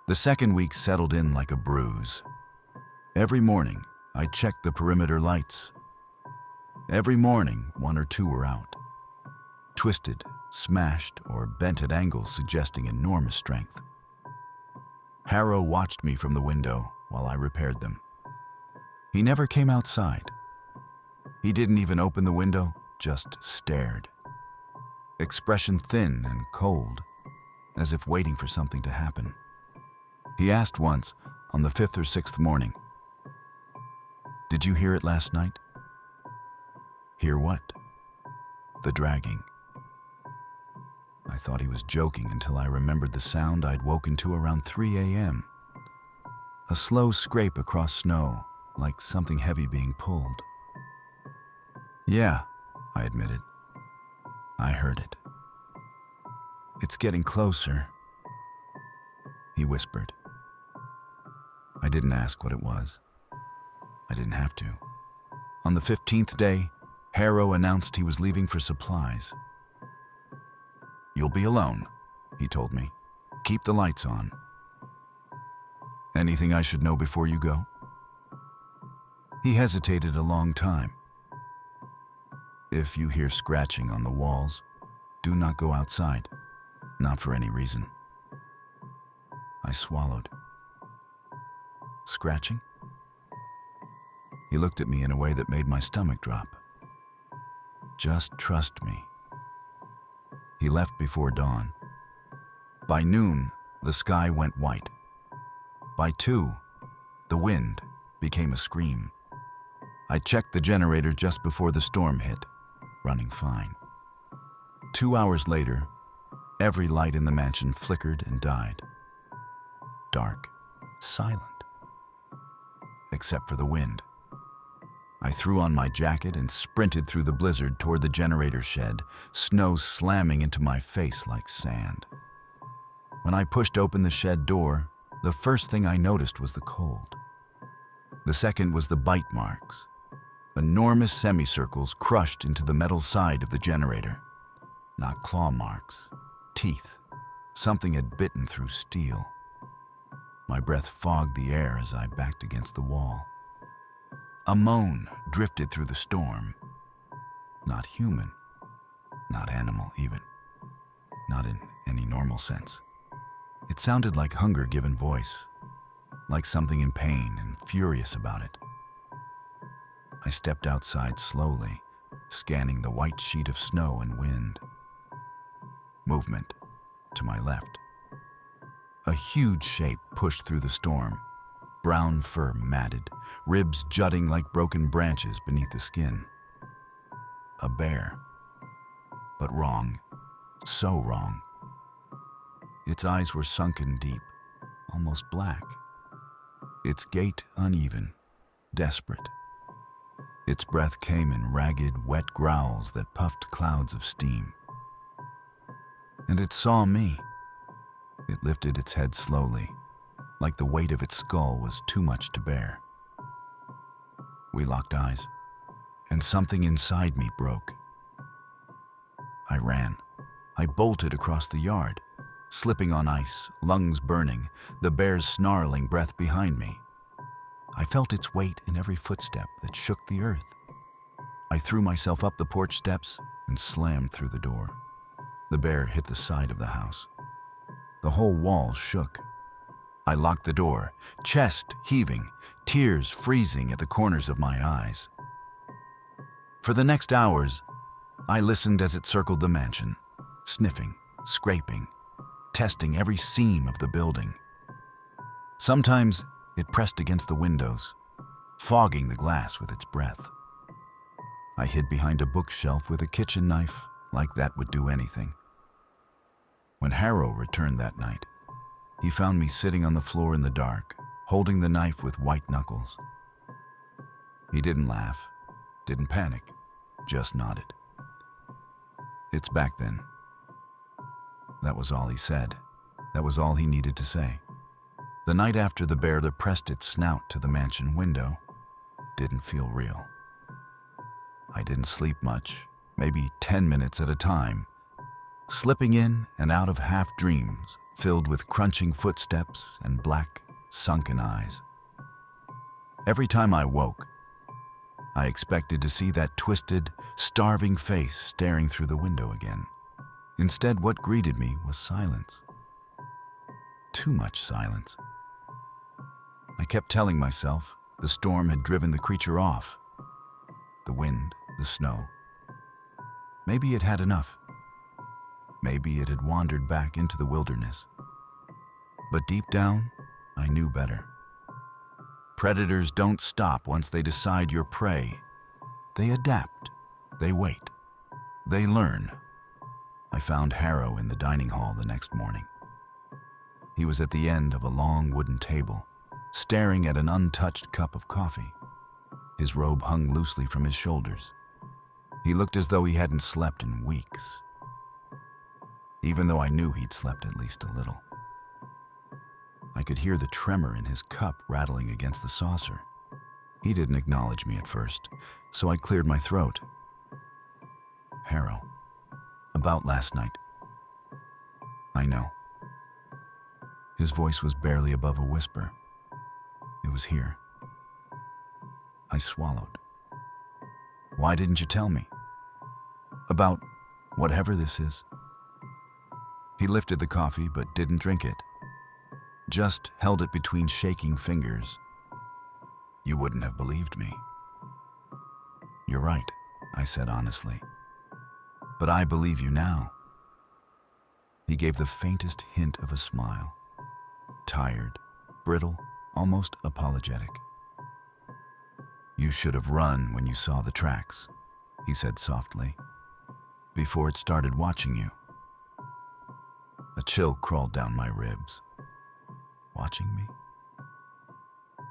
The second week settled in like a bruise. Every morning, I checked the perimeter lights. Every morning, one or two were out. Twisted, smashed, or bent at angles suggesting enormous strength. Harrow watched me from the window while I repaired them. He never came outside. He didn't even open the window, just stared. Expression thin and cold, as if waiting for something to happen. He asked once, on the 5th or 6th morning, "Did you hear it last night?" "Hear what?" "The dragging." I thought he was joking until I remembered the sound I'd woken to around 3 a.m. A slow scrape across snow, like something heavy being pulled. "Yeah," I admitted. "I heard it. It's getting closer," he whispered. I didn't ask what it was. I didn't have to. On the 15th day, Harrow announced he was leaving for supplies. "You'll be alone," he told me. "Keep the lights on." "Anything I should know before you go?" He hesitated a long time. "If you hear scratching on the walls, do not go outside, not for any reason." I swallowed. "Scratching?" He looked at me in a way that made my stomach drop. "Just trust me." He left before dawn. By noon, the sky went white. By 2, the wind became a scream. I checked the generator just before the storm hit, running fine. 2 hours later, every light in the mansion flickered and died. Dark, silent. Except for the wind. I threw on my jacket and sprinted through the blizzard toward the generator shed, snow slamming into my face like sand. When I pushed open the shed door, the first thing I noticed was the cold. The second was the bite marks. Enormous semicircles crushed into the metal side of the generator. Not claw marks, teeth. Something had bitten through steel. My breath fogged the air as I backed against the wall. A moan drifted through the storm. Not human, not animal even, not in any normal sense. It sounded like hunger given voice, like something in pain and furious about it. I stepped outside slowly, scanning the white sheet of snow and wind. Movement to my left. A huge shape pushed through the storm, brown fur matted, ribs jutting like broken branches beneath the skin. A bear. But wrong, so wrong. Its eyes were sunken deep, almost black. Its gait uneven, desperate. Its breath came in ragged, wet growls that puffed clouds of steam. And it saw me. It lifted its head slowly, like the weight of its skull was too much to bear. We locked eyes, and something inside me broke. I ran. I bolted across the yard, slipping on ice, lungs burning, the bear's snarling breath behind me. I felt its weight in every footstep that shook the earth. I threw myself up the porch steps and slammed through the door. The bear hit the side of the house. The whole wall shook. I locked the door, chest heaving, tears freezing at the corners of my eyes. For the next hours, I listened as it circled the mansion, sniffing, scraping, testing every seam of the building. Sometimes it pressed against the windows, fogging the glass with its breath. I hid behind a bookshelf with a kitchen knife, like that would do anything. When Harrow returned that night, he found me sitting on the floor in the dark, holding the knife with white knuckles. He didn't laugh, didn't panic, just nodded. "It's back then." That was all he said. That was all he needed to say. The night after the bear that pressed its snout to the mansion window didn't feel real. I didn't sleep much, maybe 10 minutes at a time, slipping in and out of half dreams, filled with crunching footsteps and black, sunken eyes. Every time I woke, I expected to see that twisted, starving face staring through the window again. Instead, what greeted me was silence. Too much silence. I kept telling myself the storm had driven the creature off. The wind, the snow. Maybe it had enough. Maybe it had wandered back into the wilderness. But deep down, I knew better. Predators don't stop once they decide you're prey. They adapt. They wait. They learn. I found Harrow in the dining hall the next morning. He was at the end of a long wooden table, staring at an untouched cup of coffee. His robe hung loosely from his shoulders. He looked as though he hadn't slept in weeks, even though I knew he'd slept at least a little. I could hear the tremor in his cup rattling against the saucer. He didn't acknowledge me at first, so I cleared my throat. Harrow, about last night. I know. His voice was barely above a whisper. It was here. I swallowed. Why didn't you tell me? About whatever this is. He lifted the coffee but didn't drink it. Just held it between shaking fingers. You wouldn't have believed me. You're right, I said honestly. But I believe you now. He gave the faintest hint of a smile. Tired, brittle, almost apologetic. You should have run when you saw the tracks, he said softly, before it started watching you. A chill crawled down my ribs. Watching me?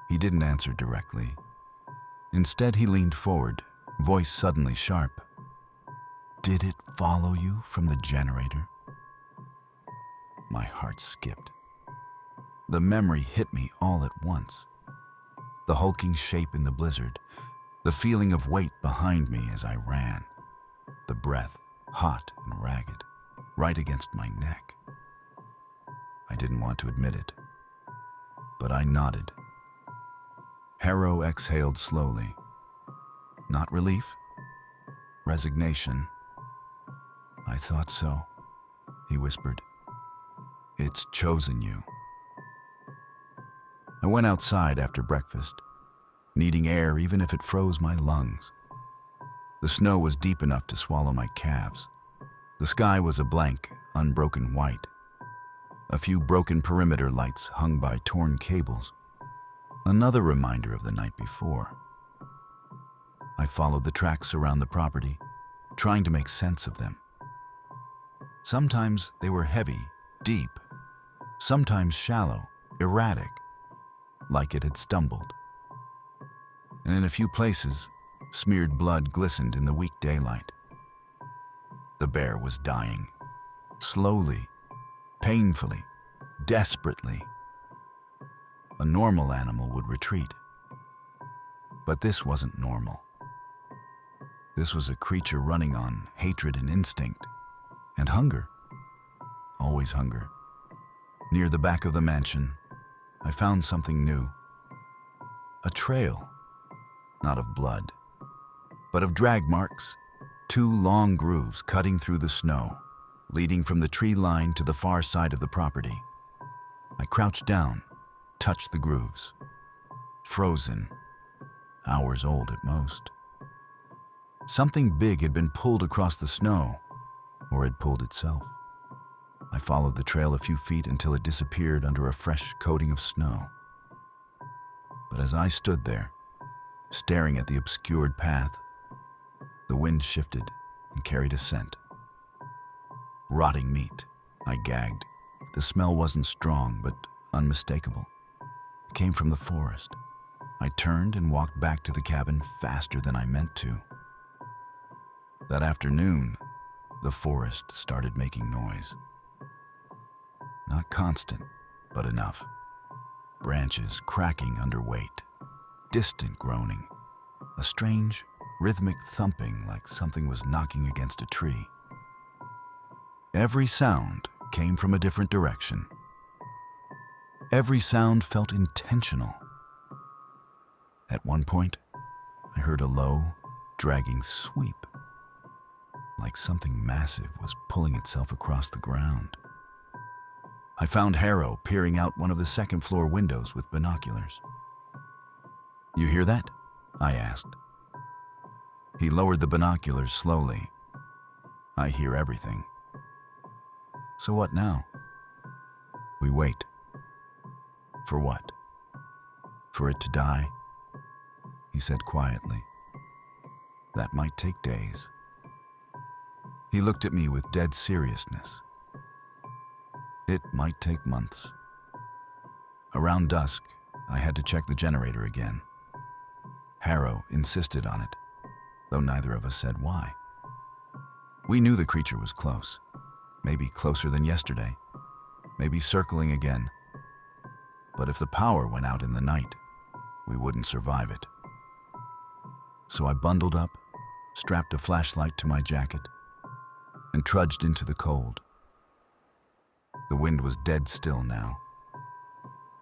He didn't answer directly. Instead, he leaned forward, voice suddenly sharp. Did it follow you from the generator? My heart skipped. The memory hit me all at once. The hulking shape in the blizzard, the feeling of weight behind me as I ran, the breath, hot and ragged, right against my neck. I didn't want to admit it, but I nodded. Harrow exhaled slowly. Not relief, resignation. I thought so, he whispered. It's chosen you. I went outside after breakfast, needing air even if it froze my lungs. The snow was deep enough to swallow my calves. The sky was a blank, unbroken white. A few broken perimeter lights hung by torn cables. Another reminder of the night before. I followed the tracks around the property, trying to make sense of them. Sometimes they were heavy, deep. Sometimes shallow, erratic, like it had stumbled. And in a few places, smeared blood glistened in the weak daylight. The bear was dying. Slowly, painfully, desperately. A normal animal would retreat. But this wasn't normal. This was a creature running on hatred and instinct, and hunger. Always hunger. Near the back of the mansion, I found something new. A trail, not of blood, but of drag marks, 2 long grooves cutting through the snow, leading from the tree line to the far side of the property. I crouched down, touched the grooves. Frozen, hours old at most. Something big had been pulled across the snow, or had pulled itself. I followed the trail a few feet until it disappeared under a fresh coating of snow. But as I stood there, staring at the obscured path, the wind shifted and carried a scent. Rotting meat, I gagged. The smell wasn't strong, but unmistakable. It came from the forest. I turned and walked back to the cabin faster than I meant to. That afternoon, the forest started making noise. Not constant, but enough. Branches cracking under weight, distant groaning, a strange, rhythmic thumping like something was knocking against a tree. Every sound came from a different direction, Every sound felt intentional. At one point, I heard a low, dragging sweep, like something massive was pulling itself across the ground. I found Harrow peering out one of the second-floor windows with binoculars. "You hear that?" I asked. He lowered the binoculars slowly. "I hear everything." "So what now?" "We wait." "For what?" "For it to die," he said quietly. "That might take days." He looked at me with dead seriousness. "It might take months." Around dusk, I had to check the generator again. Harrow insisted on it, though neither of us said why. We knew the creature was close, maybe closer than yesterday, maybe circling again. But if the power went out in the night, we wouldn't survive it. So I bundled up, strapped a flashlight to my jacket, and trudged into the cold. The wind was dead still now,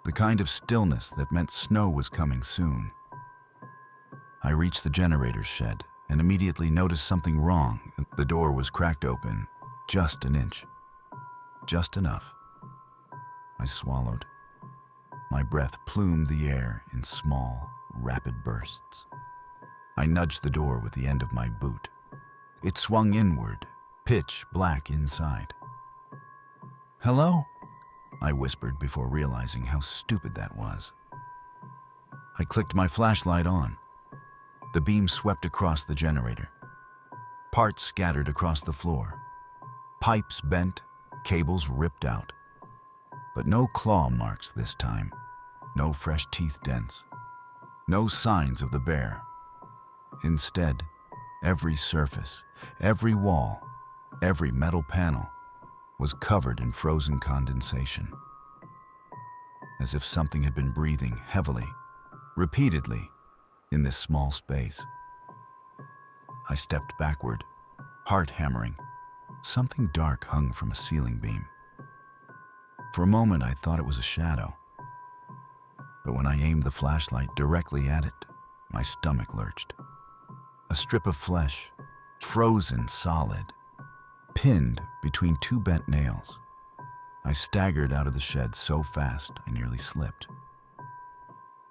the kind of stillness that meant snow was coming soon. I reached the generator's shed and immediately noticed something wrong. The door was cracked open, just an inch. Just enough. I swallowed. My breath plumed the air in small, rapid bursts. I nudged the door with the end of my boot. It swung inward, pitch black inside. "Hello?" I whispered before realizing how stupid that was. I clicked my flashlight on. The beam swept across the generator. Parts scattered across the floor. Pipes bent, cables ripped out. But no claw marks this time. No fresh teeth dents. No signs of the bear. Instead, every surface, every wall, every metal panel was covered in frozen condensation. As if something had been breathing heavily, repeatedly, in this small space. I stepped backward, heart hammering. Something dark hung from a ceiling beam. For a moment, I thought it was a shadow. But when I aimed the flashlight directly at it, my stomach lurched. A strip of flesh, frozen solid, pinned between two bent nails. I staggered out of the shed so fast I nearly slipped.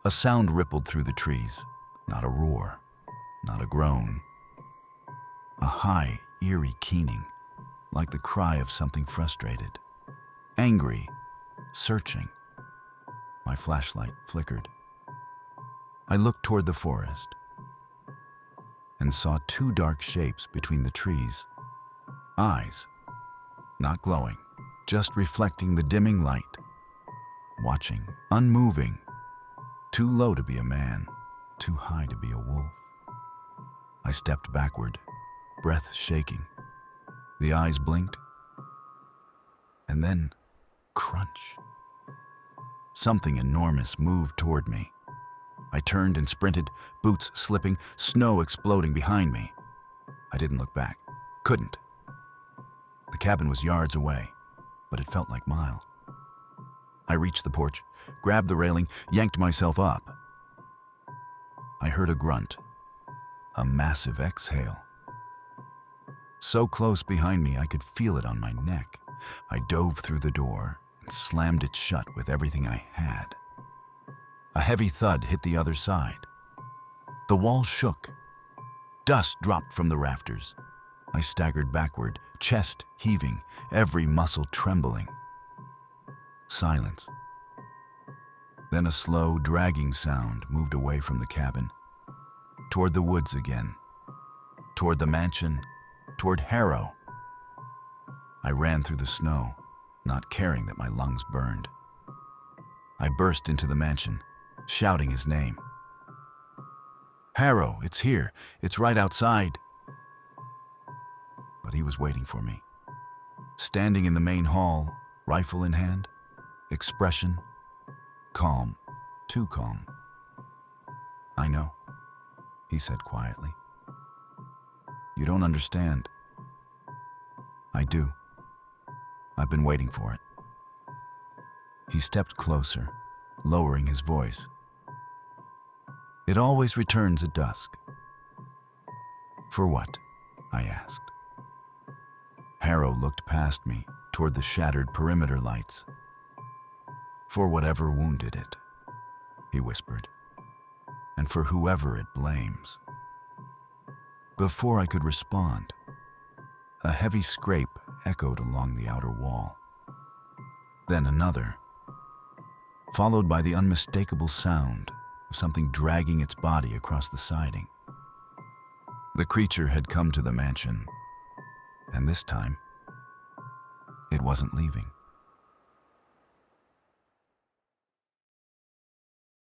A sound rippled through the trees, not a roar, not a groan. A high, eerie keening, like the cry of something frustrated, angry, searching. My flashlight flickered. I looked toward the forest and saw two dark shapes between the trees. Eyes, not glowing, just reflecting the dimming light. Watching, unmoving, too low to be a man, too high to be a wolf. I stepped backward, breath shaking. The eyes blinked, and then, crunch. Something enormous moved toward me. I turned and sprinted, boots slipping, snow exploding behind me. I didn't look back. Couldn't. The cabin was yards away, but it felt like miles. I reached the porch, grabbed the railing, yanked myself up. I heard a grunt, a massive exhale. So close behind me I could feel it on my neck. I dove through the door and slammed it shut with everything I had. A heavy thud hit the other side. The wall shook. Dust dropped from the rafters. I staggered backward, chest heaving, every muscle trembling. Silence. Then a slow, dragging sound moved away from the cabin, toward the woods again, toward the mansion, toward Harrow. I ran through the snow, not caring that my lungs burned. I burst into the mansion, shouting his name. "Harrow, it's here. It's right outside." But he was waiting for me. Standing in the main hall, rifle in hand, expression calm, too calm. "I know," he said quietly. "You don't understand." "I do. I've been waiting for it." He stepped closer, lowering his voice. "It always returns at dusk." "For what?" I asked. Harrow looked past me, toward the shattered perimeter lights. "For whatever wounded it," he whispered, "and for whoever it blames." Before I could respond, a heavy scrape echoed along the outer wall. Then another, followed by the unmistakable sound of something dragging its body across the siding. The creature had come to the mansion, and this time, it wasn't leaving.